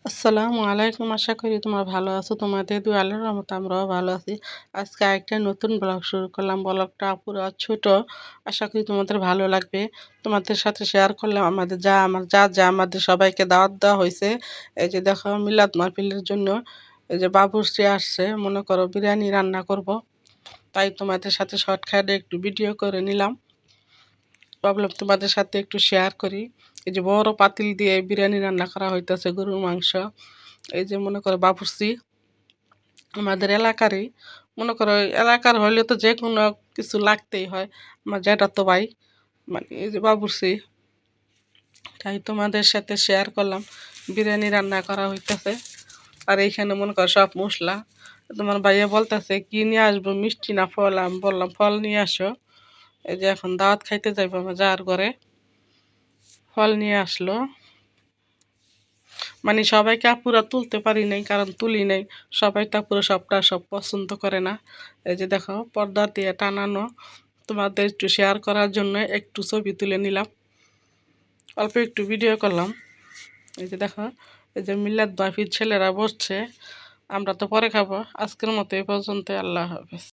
আসসালামু আলাইকুম। আশা করি তোমরা ভালো আছো। তোমাদের দুআ আল্লাহর রহমতে আমরাও ভালো আছি। আজকে আরেকটা নতুন ব্লগ শুরু করলাম। ব্লগটা পুরা ছোট। আশা করি তোমাদের ভালো লাগবে। তোমাদের সাথে শেয়ার করলাম যা আমাদের সবাইকে দাওয়াত দেওয়া হইছে। এই যে দেখো মিলাদ মাহফিলের জন্য এই যে বাবুর্চি আসছে। মনে করো বিরিয়ানি রান্না করব। তাই তোমাদের সাথে শর্টকাটে একটু ভিডিও করে নিলাম। ভাবলাম তোমাদের সাথে একটু শেয়ার করি। এই যে বড় পাতিল দিয়ে বিরিয়ানি রান্না করা হইতেছে গরুর মাংস। এই যে মনে করো বাবুর্চি আমাদের এলাকারই। মনে করো এলাকার হইলে তো যে কোনো কিছু লাগতেই হয়। আমার জ্যাঠাতো ভাই মানে এই যে বাবুর্চি, তাই তোমাদের সাথে শেয়ার করলাম। বিরিয়ানি রান্না করা হইতেছে। আর এইখানে মনে করো সব মশলা। তোমার ভাইয়া বলতেছে কি নিয়ে আসবো, মিষ্টি না ফল? আমি বললাম ফল নিয়ে আসো। এই যে এখন দাওয়াত খাইতে যাইবো আমার যার ঘরে। ফল নিয়ে আসলো। মানে সবাইকে পুরা তুলতে পারি নাই, কারণ তুলি নাই। সবাই তা পুরো সব পছন্দ করে না। এই যে দেখো পর্দা দিয়ে টানানো। তোমাদের একটু শেয়ার করার জন্য একটু ছবি তুলে নিলাম, অল্প একটু ভিডিও করলাম। এই যে দেখো এই যে মিলাদ মাহফিল ছেলেরা বসছে। আমরা তো পরে খাবো। আজকের মতো এই পর্যন্ত। আল্লাহ হাফেজ।